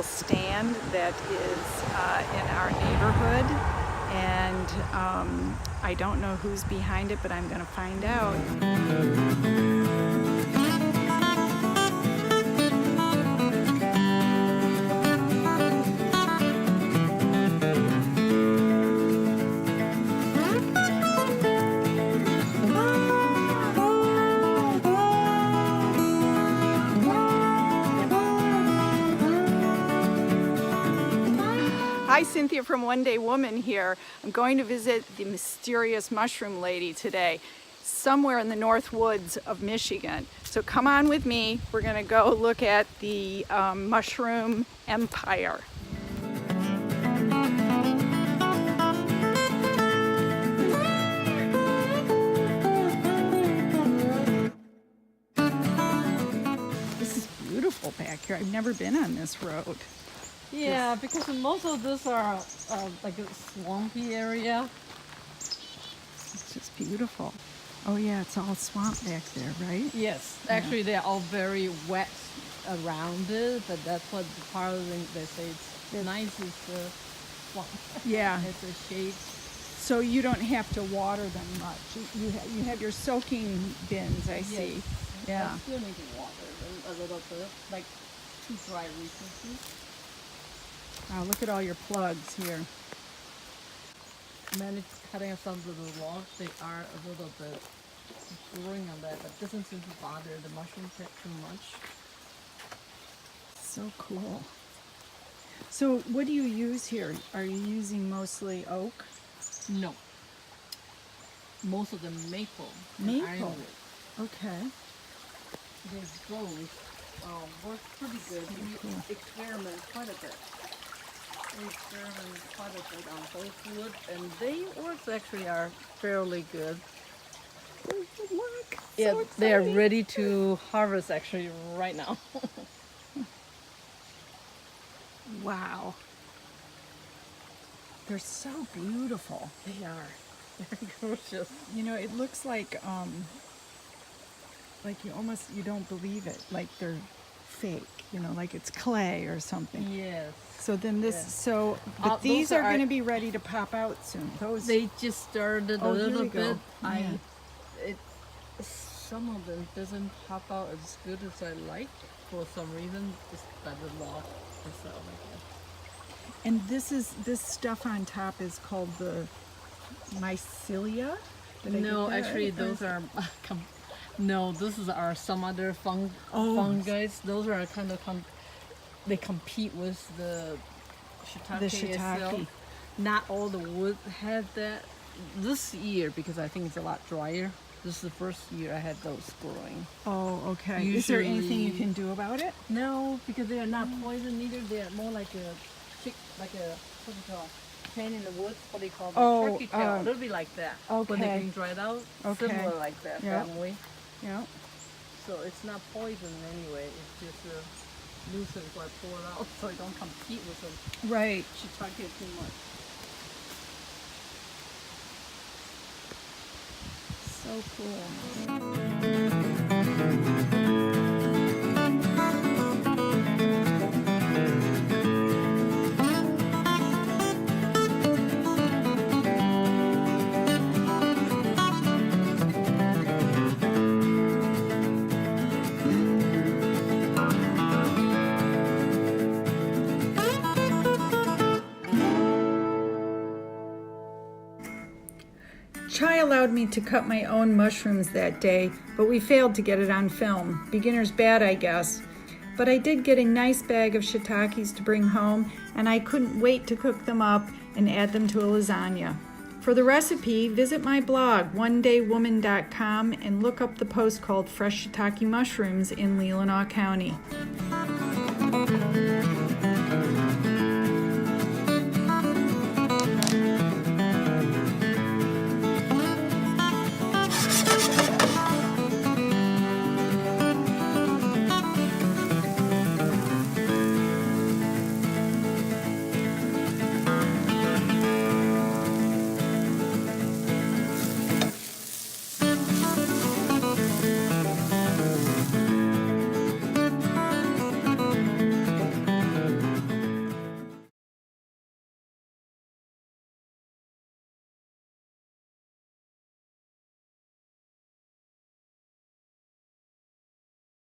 little stand that is in our neighborhood, and I don't know who's behind it, but I'm going to find out. Hi, Cynthia from One Day Woman here. I'm going to visit the mysterious mushroom lady today, somewhere in the North Woods of Michigan. So come on with me. We're going to go look at the mushroom empire. This is beautiful back here. I've never been on this road. Yeah, because most of these are like a swampy area. It's just beautiful. Oh yeah, it's all swamp back there, right? Yes, actually they're all very wet around it, but that's what the part of the they say it's nice is the swamp. Yeah. It's a shade. So you don't have to water them much. You have your soaking bins, I see. Yeah. I still need to water them a little bit, like too dry recently. Wow, look at all your plugs here. Managed cutting some of the logs. They are a little bit growing on that, but doesn't seem to bother the mushroom pit too much. So cool. So what do you use here? Are you using mostly oak? No. Most of them maple. Maple. Ironwood. Okay. These bows work pretty good. We experiment quite a bit. We experiment quite a bit on both wood, and they works actually are fairly good. Look, Yeah, so they are exciting. ready to harvest actually right now. Wow. They're so beautiful. They are. They're gorgeous. You know, it looks like you don't believe it, like they're fake, you know, like it's clay or something. Yes. So then this, Yeah. but these those are are- going to be ready to pop out soon. Those, They just started a Oh, here little we go. bit. Yeah. Some of them doesn't pop out as good as I like for some reason. It's better log and stuff like that. and this stuff on top is called the mycelia? Did I No, get that actually, right? those are no. This is some other Oh. fungi. Those are kind of they compete with the shiitake. The shiitake. Itself. Not all the wood had that. This year, because I think it's a lot drier. This is the first year I had those growing. Oh, okay. Is there anything you Usually- can do about it? No, because they are not poison either. They are more like a what do you call pain in the woods. What do you call them? Turkey tail. It'll be like that. When okay. they're being dried out, Okay. similar like that Yeah. family. Yeah. So it's not poison anyway. It's just a nuisance I pour it out so I don't compete with them. Right. Shiitake too much. So cool. Chai allowed me to cut my own mushrooms that day, but we failed to get it on film. Beginner's bad, I guess. But I did get a nice bag of shiitakes to bring home, and I couldn't wait to cook them up and add them to a lasagna. For the recipe, visit my blog, onedaywoman.com, and look up the post called Fresh Shiitake Mushrooms in Leelanau County.